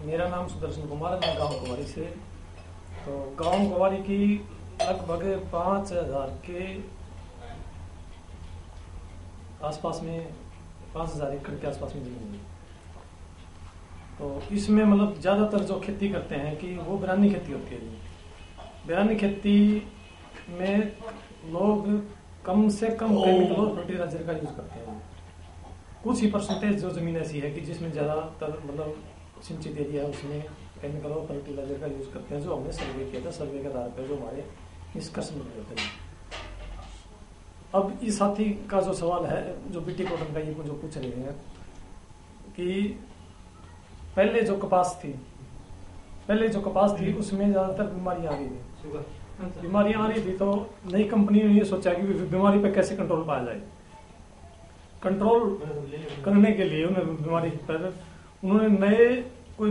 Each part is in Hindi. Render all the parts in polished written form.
मेरा नाम सुदर्शन कुमार है, मैं गांव कुमारी से। तो गांव कुमारी की लगभग 5,000 के आसपास में, 5,000 एकड़ के आसपास में जमीन है। तो इसमें मतलब ज़्यादातर जो खेती करते हैं कि वो बिरानी खेती होती है जी। बिरानी खेती में लोग कम से कम केमिकल और फर्टिलाइजर का यूज़ करते हैं। कुछ ही परसेंटेज जो ज़मीन ऐसी है कि जिसमें ज़्यादातर मतलब सिंचित एरिया है उसमें केमिकल और फर्टिलाइजर का यूज़ करते हैं, जो हमने सर्वे किया था। सर्वे के आधार पर जो हमारे निष्कर्ष निकले होते हैं। अब इस साथी का जो सवाल है, जो बीटी कॉटन का ये जो पूछ रहे हैं कि पहले जो कपास थी उसमें ज़्यादातर बीमारियां आ रही थी। बीमारियां आ रही थी तो नई कंपनी ने ये सोचा कि बीमारी पे कैसे कंट्रोल पाया जाए। कंट्रोल करने के लिए उन्होंने बीमारी पर उन्होंने नए कोई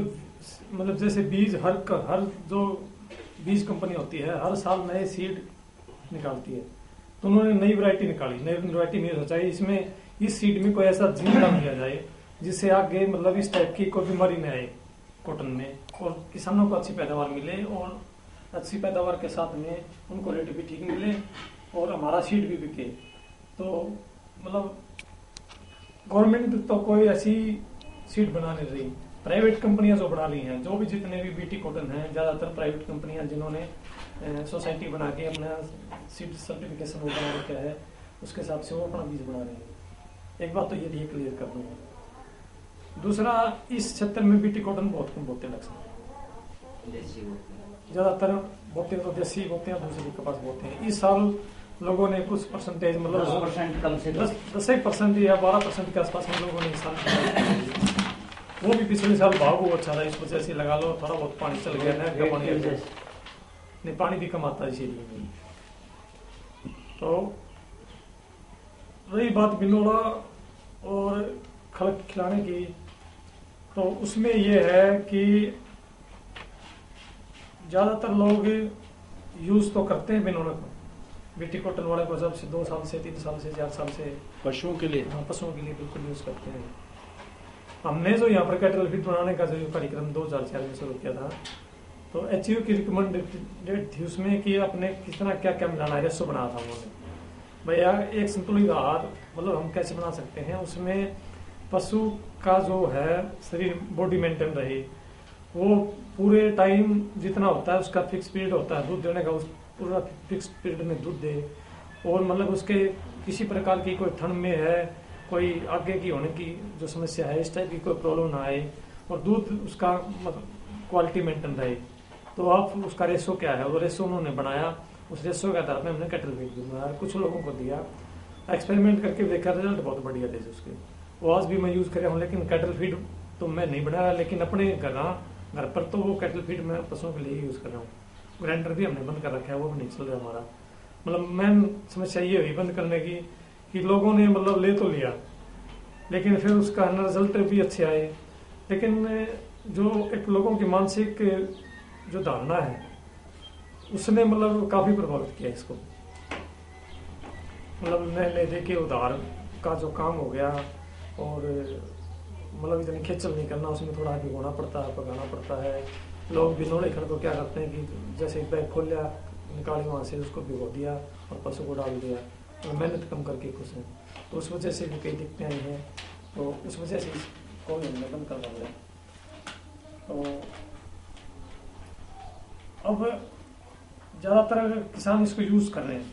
मतलब जैसे बीज हर जो बीज कंपनी होती है हर साल नए सीड निकालती है। तो उन्होंने नई वैरायटी निकाली। नई वैरायटी नहीं सोचा इसमें इस सीड में कोई ऐसा जीन डाल दिया जाए जिससे आगे मतलब इस टाइप की कोई बीमारी न आए कॉटन में, और किसानों को अच्छी पैदावार मिले, और अच्छी पैदावार के साथ में उनको रेट भी ठीक मिले और हमारा सीड भी बिके। तो मतलब गवर्नमेंट तो कोई ऐसी सीड बना नहीं रही, प्राइवेट कंपनियां जो बना ली हैं। जो भी जितने भी बीटी कॉटन हैं ज़्यादातर प्राइवेट कंपनियां जिन्होंने सोसाइटी बना के अपना सीड सर्टिफिकेशन वो बना रखा है, उसके हिसाब से वो अपना बीज बना रहे हैं। एक बात तो ये क्लियर कर दूंगा। दूसरा, इस क्षेत्र में बीटी कॉटन बहुत कम बोते हैं। ज़्यादातर बोते तो देसी बोते हैं, दूसरी कपास बोते हैं। इस साल लोगों ने कुछ परसेंटेज मतलब 10% कम से 10% या 12% के आसपास में लोगों ने इस साल वो भी पिछले साल भाव वो अच्छा था, इस वजह से लगा लो थोड़ा बहुत पानी चल गया नहर का पानी नहीं, पानी भी कम आता है इसीलिए। तो रही बात बिनोड़ा और खल खिलाने की, तो उसमें ये है कि ज्यादातर लोग यूज तो करते हैं बिनोड़ा को, बीटी कॉटन वाले को जब से 2 साल से 3 साल से 4 साल से पशुओं के लिए। हाँ, पशुओं के लिए बिल्कुल यूज करते हैं। हमने जो यहाँ पर कैटल फीड बनाने का जो कार्यक्रम 2004 में शुरू किया था, तो एचयू की रिकमेंडेड थी उसमें कि अपने किस तरह क्या क्या मिलाना है, रेसो बनाया था उन्होंने। भैया एक संतुलित आहार मतलब हम कैसे बना सकते हैं, उसमें पशु का जो है शरीर बॉडी मेंटेन रहे, वो पूरे टाइम जितना होता है उसका फिक्स पीरियड होता है दूध देने का, उस पूरा फिक्स पीरियड में दूध दे, और मतलब उसके किसी प्रकार की कोई ठंड में है, कोई आगे की होने की जो समस्या है, इस टाइप की कोई प्रॉब्लम ना आए, और दूध उसका मतलब क्वालिटी मेंटेन रहे। तो आप उसका रेशो क्या है, वो रेशो उन्होंने बनाया। उस रेशो के आधार पर हमने कैटल फीड भी बनाया, कुछ लोगों को दिया, एक्सपेरिमेंट करके देखा, रिजल्ट बहुत बढ़िया थे उसके। वो आज भी मैं यूज कर रहा हूँ, लेकिन कैटल फीड तो मैं नहीं बनाया, लेकिन अपने घर पर तो वो कैटल फीड मैं पशुओं के लिए यूज कर रहा हूँ। ग्राइंडर भी हमने बंद कर रखा है, वो भी नहीं चल रहा हमारा। मतलब मेन समस्या ये हुई बंद करने की कि लोगों ने मतलब ले तो लिया, लेकिन फिर उसका रिजल्ट भी अच्छे आए, लेकिन जो एक लोगों की मानसिक जो धारणा है उसने मतलब काफी प्रभावित किया इसको। मतलब ले दे के उधार का जो काम हो गया, और मतलब इतनी खेचल नहीं करना, उसमें थोड़ा भिगोना पड़ता है, पकाना पड़ता है। लोग बिनोड़े खड़ को क्या करते हैं कि जैसे एक बैग खोल लिया, निकाली वहां से, उसको भिगो दिया और पशु को डाल दिया, और मेहनत कम करके खुश हैं। तो उस वजह से भी कई दिक्कतें आई हैं, तो उस वजह से इसको हमने बंद करना पड़ा। तो अब ज्यादातर किसान इसको यूज कर रहे हैं,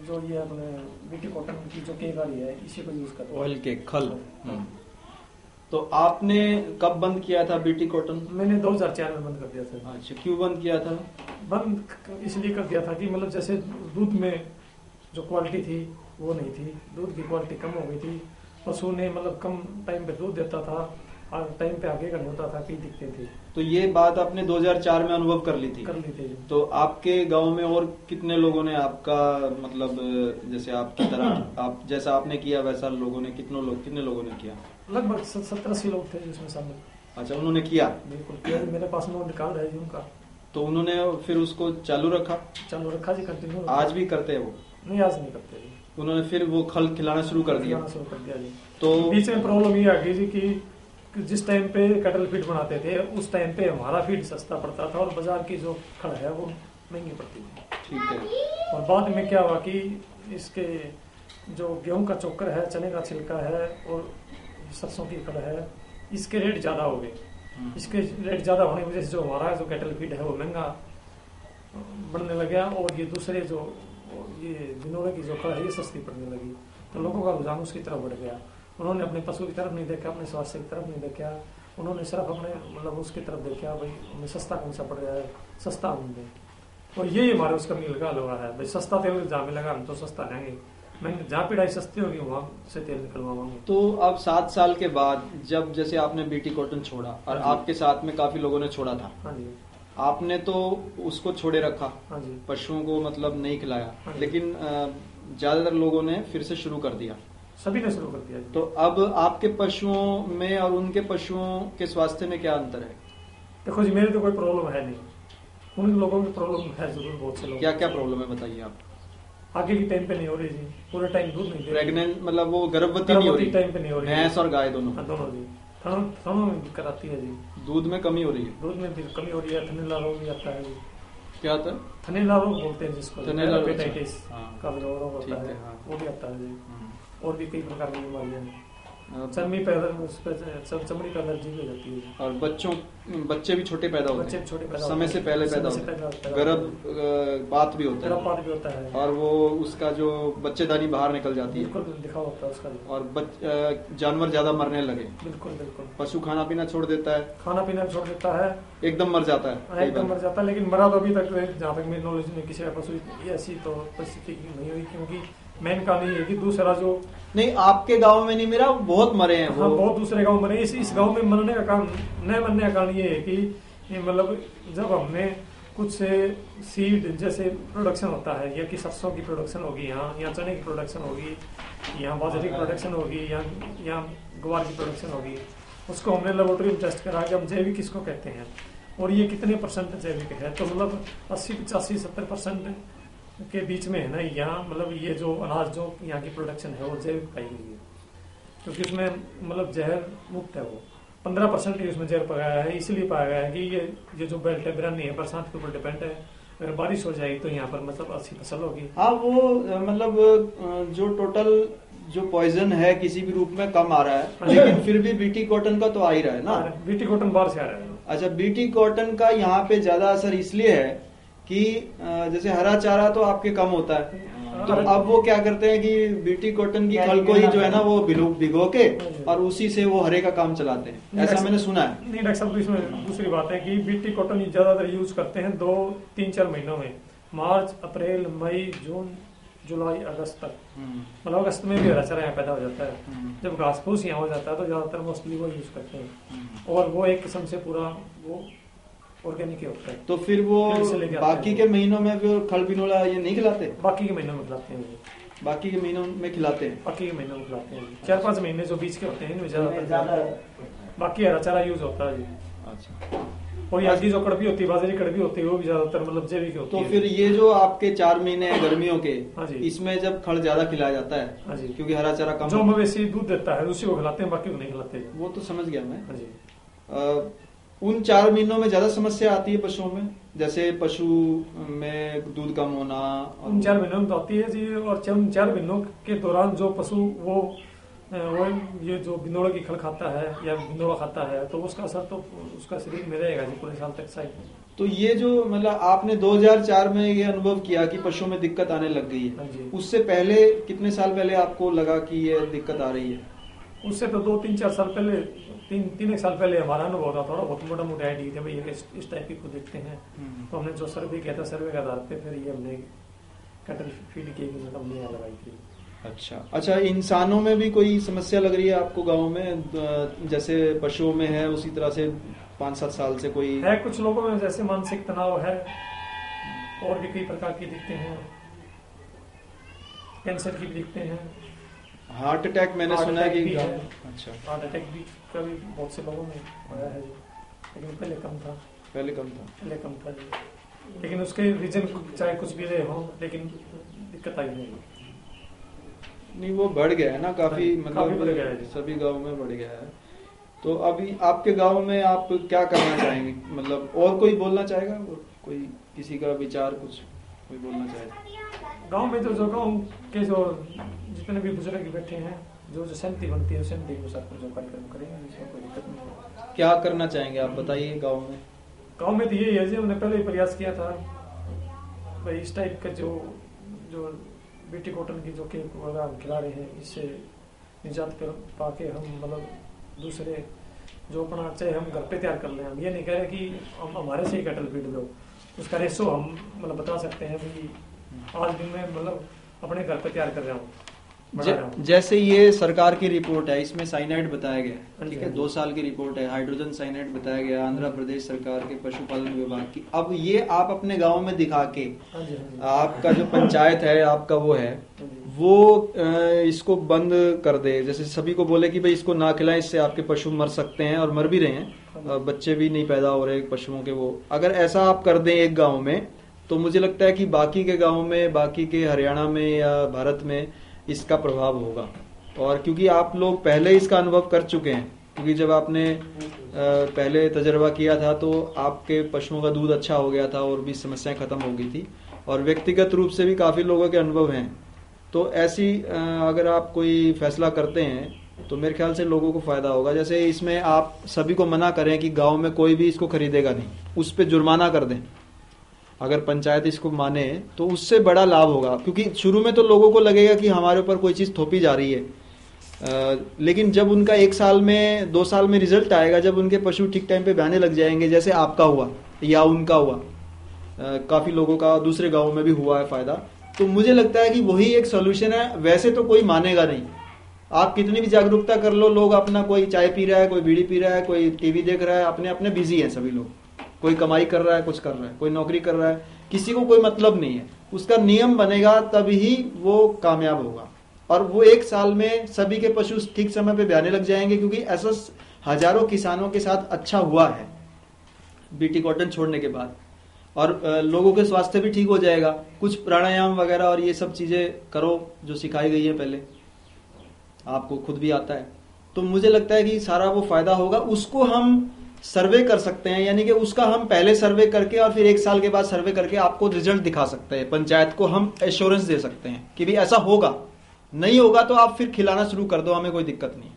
जो ये अपने बीटी कॉटन की जो केक आ रही है इसी को यूज कर रहे हैं, ऑयल के खल। तो आपने कब बंद किया था बीटी कॉटन? मैंने 2004 में बंद कर दिया था। अच्छा, क्यों बंद किया था? बंद इसलिए कर दिया था कि मतलब जैसे दूध में जो क्वालिटी थी वो नहीं थी, दूध की क्वालिटी कम हो गई थी, पशु ने मतलब कम टाइम पे दूध देता था और टाइम पे आगे का नहीं होता था, कई दिक्कतें थी। तो ये बात आपने 2004 में अनुभव कर ली थी? कर ली थी। तो आपके गांव में और कितने लोगों ने आपका मतलब जैसे आपकी तरह आप जैसा आपने किया वैसा लोगों ने कितने लोगों ने किया? लगभग 70-80 लोग थे जिसमें शामिल। अच्छा, उन्होंने किया? बिल्कुल किया, मेरे पास में रिकॉर्ड है जी उनका। तो उन्होंने फिर उसको चालू रखा जी, कंटिन्यू। आज भी करते हैं वो? नहीं, आज नहीं करते जी। उन्होंने फिर वो खल खिलाना शुरू कर दिया जी। तो बीच में प्रॉब्लम ये आ गई जी कि जिस टाइम पे कैटल फीड बनाते थे उस टाइम पे हमारा फीड सस्ता पड़ता था और बाजार की जो खड़ है वो महंगी पड़ती थी। ठीक है। और बाद में क्या हुआ कि इसके जो गेहूं का चोकर है, चने का छिलका है और सरसों की खड़ है, इसके रेट ज्यादा हो गए। इसके रेट ज्यादा होने की वजह से जो हमारा जो कैटल फीड है वो महंगा बनने लगा और ये दूसरे जो ये बिनोले की जो खड़ है ये सस्ती पड़ने लगी। तो लोगों का रुझान उसकी तरफ बढ़ गया। उन्होंने अपने पशु की तरफ नहीं देखा, अपने स्वास्थ्य की तरफ नहीं देखा, उन्होंने सिर्फ अपने मतलब उसकी तरफ देखा भाई हमें सस्ता कौन सा पड़ रहा है, सस्ता हम दें। और यही हमारे उसका मिल का लगा है भाई सस्ता तेल जहाँ मिलेगा हम तो सस्ता लेंगे, मैं जहाँ पिड़ाई सस्ती होगी वहाँ से तेल निकलवाऊंगे। तो अब 7 साल के बाद जब जैसे आपने बीटी कॉटन छोड़ा और आपके साथ में काफी लोगों ने छोड़ा था, हाँ जी, आपने तो उसको छोड़े रखा, हाँ जी, पशुओं को मतलब नहीं खिलाया, हाँ जी। लेकिन ज्यादातर लोगों ने फिर से शुरू कर दिया। सभी ने शुरू कर दिया। तो अब आपके पशुओं में और उनके पशुओं के स्वास्थ्य में क्या अंतर है? देखो जी मेरी तो कोई प्रॉब्लम है नहीं, उन लोगों की प्रॉब्लम है जरूर, बहुत से लोग। क्या क्या प्रॉब्लम है बताइए आप? आगे की टाइम पे नहीं हो रही जी, पूरे टाइम दूध नहीं दे रही। प्रेग्नेंट मतलब वो गर्भवती नहीं हो रही? टाइम पे नहीं हो रही, भैंस और गाय दोनों? हाँ दोनों जी। थनों में दिक्कत आती है जी, दूध में कमी हो रही है? दूध में भी कमी हो रही है, थनेला रोग भी आता है जी। क्या आता है? थनेला रोग बोलते हैं जिसको, थनेला रोग, हेपेटाइटिस हाँ। का भी रोग ठीक होता है, है, हाँ। वो भी आता है जी। और भी कई प्रकार की बीमारियां हैं, अब चमड़ी पे चमड़ी पे एलर्जी भी हो जाती है। और बच्चे भी छोटे पैदा होते बच्चे हैं, भी छोटे पैदा समय होते से हैं, पहले समय पैदा से होते पहले हैं, पैदा गर्भपात भी होता है, गर्भपात भी होता है और वो उसका जो बच्चेदानी बाहर निकल जाती है, बिल्कुल दिखा होता है उसका जी। और जानवर ज्यादा मरने लगे, बिल्कुल बिल्कुल। पशु खाना पीना छोड़ देता है, खाना पीना छोड़ देता है, एकदम मर जाता है कई एकदम बार। मर जाता है। लेकिन मरा तो अभी तक जहाँ तक मेरी नॉलेज में किसी का पशु ऐसी तो परिस्थिति नहीं हुई, क्योंकि मेन कहानी है कि दूसरा जो नहीं आपके गांव में नहीं मेरा बहुत मरे हैं वो। हाँ बहुत दूसरे गांव में इस गांव में मरने का कारण न मरने का कारण ये है कि ये मतलब जब हमने कुछ से सीड जैसे प्रोडक्शन होता है, या कि सरसों की प्रोडक्शन होगी यहाँ, या चने की प्रोडक्शन होगी, यहाँ बाजरे की प्रोडक्शन होगी, या ग्वार की प्रोडक्शन होगी, उसको हमने लेबोरेटरी में टेस्ट करा कि हम जैविक किसको कहते हैं और ये कितने परसेंट जैविक है। तो मतलब 80-85-70% के बीच में है ना यहाँ, मतलब ये जो अनाज जो यहाँ की प्रोडक्शन है वो जैविक पाई गई है, क्योंकि उसमें मतलब जहर मुक्त है। वो 15% ही उसमें जहर पाया है, इसलिए पाया गया है कि ये जो बेल्ट है बिरानी है, बरसात के ऊपर डिपेंड है, अगर बारिश हो जाएगी तो यहाँ पर मतलब अच्छी फसल होगी। हाँ वो मतलब जो टोटल जो पॉइजन है किसी भी रूप में कम आ रहा है, लेकिन फिर भी बीटी कॉटन का तो आ ही रहा है ना। बीटी कॉटन बाहर से आ रहा है। अच्छा, बीटी कॉटन का यहाँ पे ज्यादा असर इसलिए है कि जैसे हरा चारा तो आपके कम होता है, तो अब वो क्या करते हैं कि बीटी कॉटन की खल को ही जो है ना वो भिगो के और उसी से वो हरे का काम चलाते हैं, ऐसा मैंने सुना है। नहीं डॉक्टर साहब, इसमें दूसरी बात है कि बीटी कॉटन ज्यादातर यूज करते हैं 2-3-4 महीनों में, मार्च, अप्रैल, मई, जून, जुलाई, अगस्त तक। मतलब अगस्त में भी हरा चारा यहाँ पैदा हो जाता है, जब घास फूस यहाँ हो जाता है तो ज्यादातर मोस्टली वो यूज करते हैं, और वो एक किस्म से पूरा वो ऑर्गेनिक होता है। तो फिर वो बाकी के महीनों में भी खल बिनोला ये नहीं खिलाते? बाकी के महीनों में खिलाते हैं, बाकी के महीनों में खिलाते हैं, बाकी के महीनों में खिलाते हैं। 4-5 महीने जो बीच के होते हैं इनमें ज्यादा बाकी हरा चारा यूज होता है जी। अच्छा, और यहाँ की जो कड़वी होती है, बाजरी कड़वी होती है, वो भी ज्यादातर मतलब जैविक होती है। तो फिर ये जो आपके 4 महीने हैं गर्मियों के, हाँ जी, इसमें जब खल ज्यादा खिलाया जाता है, हाँ जी, क्योंकि हरा चारा कम, जो मवेशी दूध देता है उसी को खिलाते हैं, बाकी को नहीं खिलाते। वो तो समझ गया मैं। हाँ जी, उन 4 महीनों में ज्यादा समस्या आती है पशुओं में, जैसे पशु में दूध कम होना? उन 4 महीनों में तो आती है जी, और 4 महीनों के दौरान जो पशु वो ये जो बिनोड़ा की खल खाता है या बिनोड़ा खाता है तो उसका असर तो उसका शरीर में रहेगा जी पूरे साल तक शायद। तो ये जो मतलब आपने 2004 में ये अनुभव किया कि पशुओं में दिक्कत आने लग गई हाँ है, जी। उससे पहले कितने साल पहले आपको लगा कि ये दिक्कत आ रही है? उससे तो 2-3-4 साल पहले, 3 साल पहले हमारा अनुभव था, थोड़ा बहुत मोटा मोटा आइडिया था भाई इस टाइप की को देखते हैं, तो हमने जो सर्वे किया था, सर्वे के आधार पे फिर ये हमने कैटल फीड की हमने यहाँ लगाई थी। अच्छा, इंसानों में भी कोई समस्या लग रही है आपको गांव में, जैसे पशुओं में है उसी तरह से 5-7 साल से कोई है? कुछ लोगों में जैसे मानसिक तनाव है, और भी कई प्रकार की दिखते हैं, कैंसर की भी दिखते हैं, हार्ट अटैक मैंने सुना है कि अच्छा हार्ट अटैक भी कभी बहुत से लोगों में आया है जी, लेकिन पहले कम था जी, लेकिन उसके रीजन चाहे कुछ भी रहे हो, लेकिन दिक्कत आई नहीं, वो बढ़ गया है ना काफी, मतलब बढ़ गया है, सभी गाँव में बढ़ गया है। तो अभी आपके गांव में आप क्या करना चाहेंगे, मतलब और कोई बोलना चाहेगा, और कोई किसी का विचार कुछ कोई बोलना चाहेगा? गांव में तो जो गांव के जो जितने भी बुजुर्ग बैठे हैं, जो जो सहमति बनती है सहमति के अनुसार जो कार्यक्रम करेंगे, इसमें कोई दिक्कत नहीं है। क्या करना चाहेंगे आप बताइए गांव में? गांव में तो यही है जी, हमने पहले ही प्रयास किया था भाई इस टाइप का जो बीटी कॉटन की जो केक वगैरह हम खिला रहे हैं, इससे निजात कर पाके हम मतलब दूसरे जो अपना चाहे हम घर पे तैयार कर लें। हम ये नहीं कह रहे कि हम हमारे से ही कैटल फीड दो, उसका रेशो हम मतलब बता सकते हैं कि आज दिन में मतलब अपने घर पे तैयार कर रहा हूँ। जैसे ये सरकार की रिपोर्ट है, इसमें साइनाइड बताया गया है, ठीक है, हाँ 2 साल की रिपोर्ट है, हाइड्रोजन साइनाइड बताया गया आंध्र प्रदेश सरकार के पशुपालन विभाग की। अब ये आप अपने गांव में दिखा के, आपका जो पंचायत है आपका वो इसको बंद कर दे, जैसे सभी को बोले कि भाई इसको ना खिलाएं, इससे आपके पशु मर सकते हैं और मर भी रहे हैं, बच्चे भी नहीं पैदा हो रहे पशुओं के। वो अगर ऐसा आप कर दें एक गाँव में, तो मुझे लगता है कि बाकी के गाँव में, बाकी के हरियाणा में या भारत में इसका प्रभाव होगा। और क्योंकि आप लोग पहले इसका अनुभव कर चुके हैं, क्योंकि जब आपने पहले तजर्बा किया था तो आपके पशुओं का दूध अच्छा हो गया था और भी समस्याएं खत्म हो गई थी, और व्यक्तिगत रूप से भी काफी लोगों के अनुभव हैं। तो ऐसी अगर आप कोई फैसला करते हैं तो मेरे ख्याल से लोगों को फायदा होगा। जैसे इसमें आप सभी को मना करें कि गाँव में कोई भी इसको खरीदेगा नहीं, उस पर जुर्माना कर दें, अगर पंचायत इसको माने तो उससे बड़ा लाभ होगा। क्योंकि शुरू में तो लोगों को लगेगा कि हमारे ऊपर कोई चीज थोपी जा रही है, लेकिन जब उनका 1 साल में 2 साल में रिजल्ट आएगा, जब उनके पशु ठीक टाइम पे बहने लग जाएंगे, जैसे आपका हुआ या उनका हुआ, काफी लोगों का दूसरे गाँव में भी हुआ है फायदा, तो मुझे लगता है कि वही एक सोल्यूशन है। वैसे तो कोई मानेगा नहीं, आप कितनी भी जागरूकता कर लो, लोग अपना कोई चाय पी रहा है, कोई बीड़ी पी रहा है, कोई टीवी देख रहा है, अपने अपने बिजी है सभी लोग, कोई कमाई कर रहा है, कुछ कर रहा है, कोई नौकरी कर रहा है, किसी को कोई मतलब नहीं है। उसका नियम बनेगा तभी वो कामयाब होगा, और वो 1 साल में सभी के पशु ठीक समय पे ब्याने लग जाएंगे। क्योंकि ऐसा हजारों किसानों के साथ अच्छा हुआ है बीटी कॉटन छोड़ने के बाद, और लोगों के स्वास्थ्य भी ठीक हो जाएगा। कुछ प्राणायाम वगैरह और ये सब चीजें करो जो सिखाई गई है पहले, आपको खुद भी आता है, तो मुझे लगता है कि सारा वो फायदा होगा। उसको हम सर्वे कर सकते हैं, यानी कि उसका हम पहले सर्वे करके और फिर 1 साल के बाद सर्वे करके आपको रिजल्ट दिखा सकते हैं। पंचायत को हम एश्योरेंस दे सकते हैं कि भी ऐसा होगा, नहीं होगा तो आप फिर खिलाना शुरू कर दो, हमें कोई दिक्कत नहीं।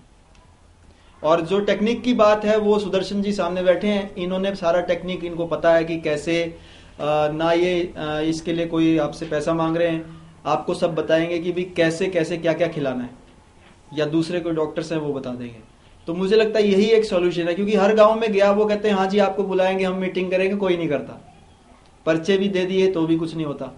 और जो टेक्निक की बात है वो सुदर्शन जी सामने बैठे हैं, इन्होंने सारा टेक्निक, इनको पता है कि कैसे ना ये इसके लिए कोई आपसे पैसा मांग रहे हैं, आपको सब बताएंगे कि भी कैसे कैसे क्या क्या खिलाना है, या दूसरे कोई डॉक्टर्स हैं वो बता देंगे। तो मुझे लगता है यही एक सॉल्यूशन है। क्योंकि हर गांव में गया, वो कहते हैं हाँ जी आपको बुलाएंगे, हम मीटिंग करेंगे, कोई नहीं करता, पर्चे भी दे दिए तो भी कुछ नहीं होता।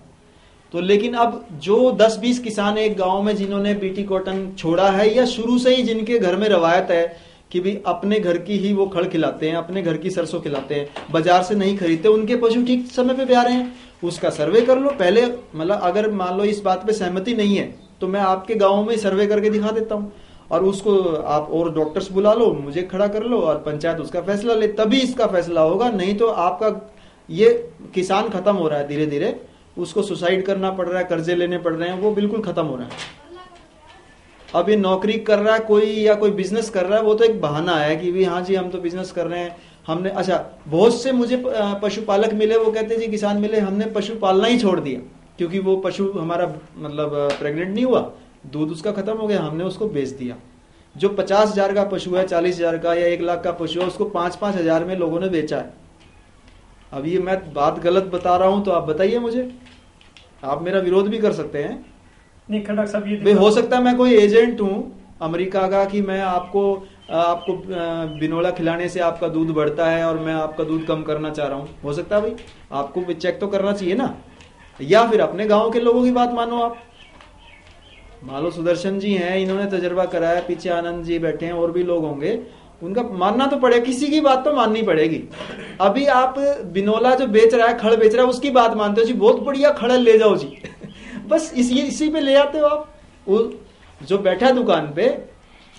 तो लेकिन अब जो 10-20 किसान एक गांव में जिन्होंने बीटी कॉटन छोड़ा है, या शुरू से ही जिनके घर में रवायत है कि भी अपने घर की ही वो खड़ खिलाते हैं, अपने घर की सरसों खिलाते हैं, बाजार से नहीं खरीदते, उनके पशु ठीक समय पे ब्याह रहे हैं, उसका सर्वे कर लो पहले। मतलब अगर मान लो इस बात पे सहमति नहीं है तो मैं आपके गाँव में सर्वे करके दिखा देता हूँ, और उसको आप और डॉक्टर्स बुला लो, मुझे खड़ा कर लो, और पंचायत उसका फैसला ले, तभी इसका फैसला होगा। नहीं तो आपका ये किसान खत्म हो रहा है धीरे धीरे, उसको सुसाइड करना पड़ रहा है, कर्जे लेने पड़ रहे हैं, वो बिल्कुल खत्म हो रहा है। अब ये नौकरी कर रहा है कोई या कोई बिजनेस कर रहा है, वो तो एक बहाना है कि भी हाँ जी हम तो बिजनेस कर रहे हैं, हमने। अच्छा, बहुत से मुझे पशुपालक मिले, वो कहते जी किसान मिले, हमने पशु पालना ही छोड़ दिया क्योंकि वो पशु हमारा मतलब प्रेग्नेंट नहीं हुआ, दूध उसका खत्म हो गया, हमने उसको बेच दिया। जो 50,000 का पशु है, 40,000 का या 1 लाख का पशु है, उसको 5-5 हजार में लोगों ने बेचा है। अब ये मैं बात गलत बता रहा हूं तो आप बताइए मुझे, आप मेरा विरोध भी कर सकते हैं। नहीं खड़क साहब, ये हो सकता है मैं कोई एजेंट हूं अमेरिका का कि मैं आपको बिनोला खिलाने से आपका दूध बढ़ता है और मैं आपका दूध कम करना चाह रहा हूं। हो सकता है भाई, आपको चेक तो करना चाहिए ना, या फिर अपने गांव के लोगों की बात मानो। आप मान लो सुदर्शन जी हैं, इन्होंने तजर्बा कराया, पीछे आनंद जी बैठे हैं, और भी लोग होंगे, उनका मानना तो पड़ेगा, किसी की बात तो माननी पड़ेगी। अभी आप बिनोला जो बेच रहा है, खड़ बेच रहा है, उसकी बात मानते हो जी, बहुत बढ़िया खड़ ले जाओ जी बस इसी पे ले आते हो आप। वो जो बैठा दुकान पे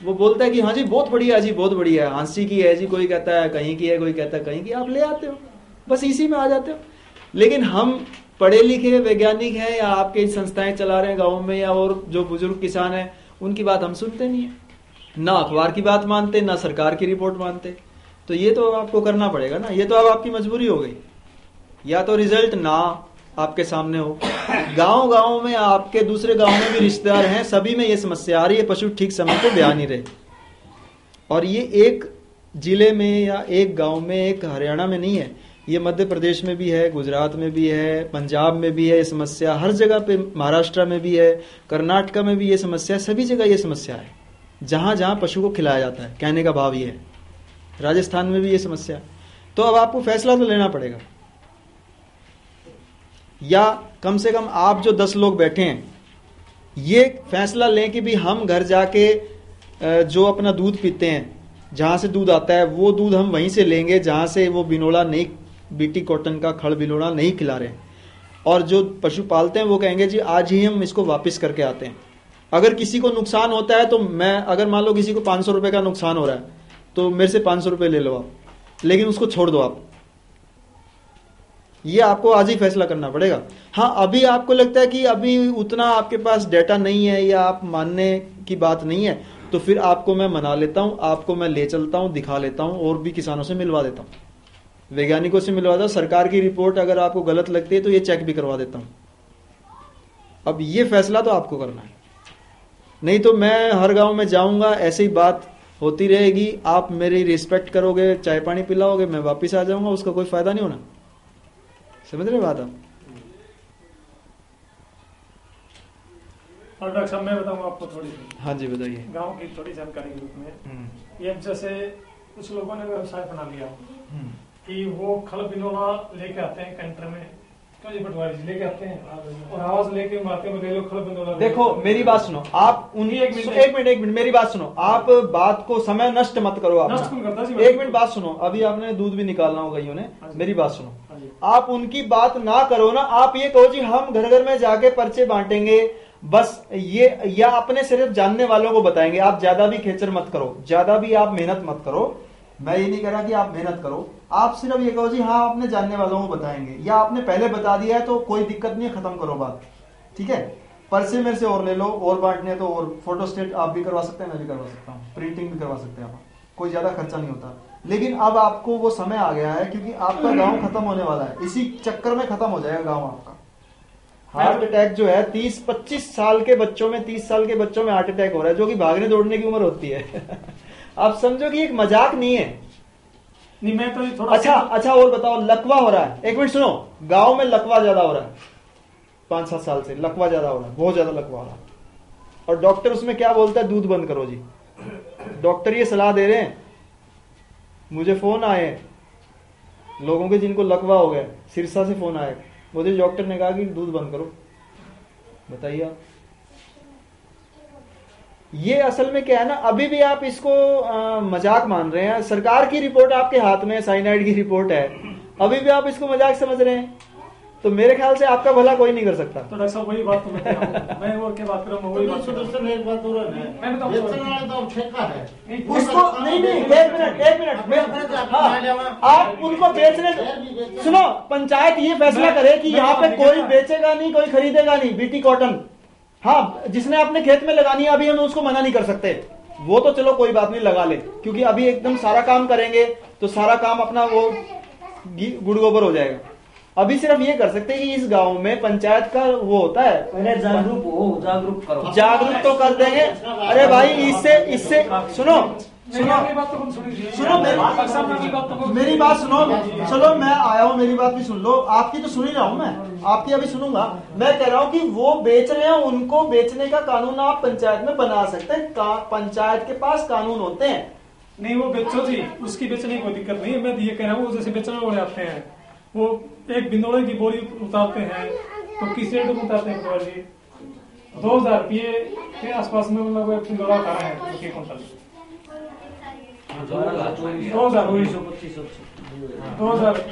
वो बोलता है कि हाँ जी बहुत बढ़िया जी, बहुत बढ़िया है, हांसी की है जी, कोई कहता है कहीं की है, कोई कहता है कहीं की, आप ले आते हो, बस इसी में आ जाते हो। लेकिन हम पढ़े लिखे वैज्ञानिक हैं, या आपके संस्थाएं चला रहे हैं गाँव में, या और जो बुजुर्ग किसान हैं, उनकी बात हम सुनते नहीं है। ना अखबार की बात मानते, ना सरकार की रिपोर्ट मानते। तो ये तो आपको करना पड़ेगा ना, ये तो अब आपकी मजबूरी हो गई। या तो रिजल्ट ना आपके सामने हो। गांव गांव में आपके दूसरे गांव में भी रिश्तेदार हैं, सभी में ये समस्या आ रही है, पशु ठीक समय पे ब्याह नहीं रहे। और ये एक जिले में या एक गांव में, एक हरियाणा में नहीं है, ये मध्य प्रदेश में भी है, गुजरात में भी है, पंजाब में भी है ये समस्या, हर जगह पे, महाराष्ट्र में भी है, कर्नाटक में भी ये समस्या, सभी जगह ये समस्या है जहां जहां पशु को खिलाया जाता है। कहने का भाव ये है, राजस्थान में भी ये समस्या है। तो अब आपको फैसला तो लेना पड़ेगा, या कम से कम आप जो 10 लोग बैठे हैं ये फैसला लें कि भी हम घर जाके जो अपना दूध पीते हैं, जहां से दूध आता है वो दूध हम वहीं से लेंगे जहां से वो बिनोला नहीं, बीटी कॉटन का खड़ बिनोला नहीं खिला रहे हैं। और जो पशु पालते हैं वो कहेंगे जी आज ही हम इसको वापस करके आते हैं। अगर किसी को नुकसान होता है तो मैं, अगर मान लो किसी को 500 रुपए का नुकसान हो रहा है तो मेरे से 500 रुपए ले लो आप, लेकिन उसको छोड़ दो आप। ये आपको आज ही फैसला करना पड़ेगा। हाँ, अभी आपको लगता है कि अभी उतना आपके पास डेटा नहीं है या आप मानने की बात नहीं है, तो फिर आपको मैं मना लेता हूं, आपको मैं ले चलता हूं, दिखा लेता हूं, और भी किसानों से मिलवा देता हूं, वैज्ञानिकों से मिलवा देता हूं। सरकार की रिपोर्ट अगर आपको गलत लगती है तो ये चेक भी करवा देता हूं। अब ये फैसला तो आपको करना है, नहीं तो मैं हर गांव में जाऊंगा, ऐसे ही बात होती रहेगी, आप मेरी रिस्पेक्ट करोगे, चाय पानी पिलाओगे, मैं वापिस आ जाऊंगा, उसका कोई फायदा नहीं होना। समझ रहे बात आप? और डॉक्टर साहब मैं बताऊंगा आपको थोड़ी सी, हाँ जी बताइए, गांव की थोड़ी जानकारी के रूप में। ये जैसे कुछ लोगों ने व्यवसाय बना लिया कि वो खल बिनोला लेके आते हैं कैंटर में, तो ये पटवारी लेके आते हैं और आवाज लेके मारते हैं, ले लो खल बिनोला। देखो मेरी बात सुनो, आप उन्हीं एक मिनट मेरी बात सुनो, आप बात को समय नष्ट मत करो। आप नष्ट कौन करता है? एक मिनट बात सुनो, अभी आपने दूध भी निकालना होगा गाइयों ने, मेरी बात सुनो, आप उनकी बात ना करो ना। आप ये कहो जी हम घर घर में जाके पर्चे बांटेंगे बस, ये या अपने सिर्फ जानने वालों को बताएंगे। आप ज्यादा भी खेचर मत करो, ज्यादा भी आप मेहनत मत करो। मैं ये नहीं कह रहा कि आप मेहनत करो, आप सिर्फ ये कहो जी हाँ अपने जानने वालों को बताएंगे, या आपने पहले बता दिया है तो कोई दिक्कत नहीं है, खत्म करो बात, ठीक है। पर्चे मेरे से और ले लो, और बांटने तो और फोटो स्टेट आप भी करवा सकते हैं, मैं भी करवा सकता हूँ, प्रिंटिंग भी करवा सकते हैं आप, कोई ज्यादा खर्चा नहीं होता। लेकिन अब आपको वो समय आ गया है, क्योंकि आपका गांव खत्म होने वाला है, इसी चक्कर में खत्म हो जाएगा गांव आपका। हार्ट अटैक जो है 30-25 साल के बच्चों में, 30 साल के बच्चों में हार्ट अटैक हो रहा है, जो कि भागने दौड़ने की उम्र होती है। आप समझो कि एक मजाक नहीं है। नहीं मैं तो थोड़ा अच्छा और बताओ, लकवा हो रहा है, एक मिनट सुनो, गांव में लकवा ज्यादा हो रहा है, 5-7 साल से लकवा ज्यादा हो रहा है, बहुत ज्यादा लकवा हो रहा है। और डॉक्टर उसमें क्या बोलता है, दूध बंद करो जी। डॉक्टर ये सलाह दे रहे हैं, मुझे फोन आए लोगों के जिनको लकवा हो गया, सिरसा से फोन आए, मुझे डॉक्टर ने कहा कि दूध बंद करो। बताइए आप, ये असल में क्या है ना, अभी भी आप इसको मजाक मान रहे हैं। सरकार की रिपोर्ट आपके हाथ में, साइनाइड की रिपोर्ट है, अभी भी आप इसको मजाक समझ रहे हैं, तो मेरे ख्याल से आपका भला कोई नहीं कर सकता। तो डॉक्टर साहब वही बात तो मैं और क्या बात कर रहा हूँ, वही बात एक बात और है, मैं तो ठेका है उसको नहीं एक मिनट आप उनको बेचने, सुनो, पंचायत ये फैसला करे कि यहाँ पे कोई बेचेगा नहीं, कोई खरीदेगा नहीं बीटी कॉटन। हाँ, जिसने अपने खेत में लगानी है अभी हम उसको मना नहीं कर सकते, वो तो चलो कोई बात नहीं लगा ले, क्योंकि अभी एकदम सारा काम करेंगे तो सारा काम अपना वो गुड़ गोबर हो जाएगा। अभी सिर्फ ये कर सकते हैं कि इस गांव में पंचायत का वो होता है, पहले जागरूक हो, जागरूक करो, जागरूक तो कर देंगे। अरे भाई इससे सुनो मेरी बात सुनो, चलो मैं आया हूँ, मेरी बात भी सुन लो, आपकी तो सुन ही रहा हूँ मैं, आपकी अभी सुनूंगा। मैं कह रहा हूँ कि वो बेच रहे हैं, उनको बेचने का कानून आप पंचायत में बना सकते हैं, पंचायत के पास कानून होते हैं। नहीं वो बेचो जी, उसकी बेचने की कोई दिक्कत नहीं है। मैं ये कह रहा हूँ जैसे बेचने वाले आते हैं, वो एक बिंदोड़े की बोरी उतारते हैं तो किस रेट में उतारते हैं जी? 2000 रुपये के आसपास में, मतलब एक बिंदोड़ा उतारा है एक कुंटल, 2000 रुपये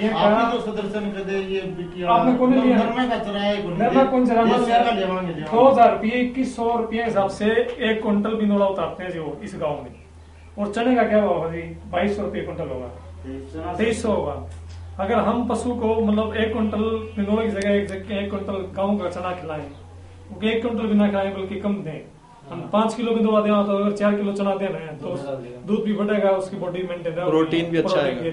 का। तो सदर्शन कर दे, ये आपने कौन लिया? धर्मे का चराए कौन चरा? 2000 रुपये 2100 रुपये हिसाब से एक कुंटल बिंदोड़ा उतारते हैं जो इस गाँव में। और चने का क्या होगा जी? 2200 रुपये कुंटल होगा, 2300 होगा। अगर हम पशु को मतलब एक कुंटल बिंदोड़े की जगह एक कुंटल गाँव का चना खिलाएं, 1 कुंटल भी ना खिलाएं बल्कि कम दें, हम 5 किलो भी दवा दें तो अगर 4 किलो चलाते हैं ना तो दूध भी बढ़ेगा, उसकी बॉडी मेंटेन, प्रोटीन भी अच्छा आएगा।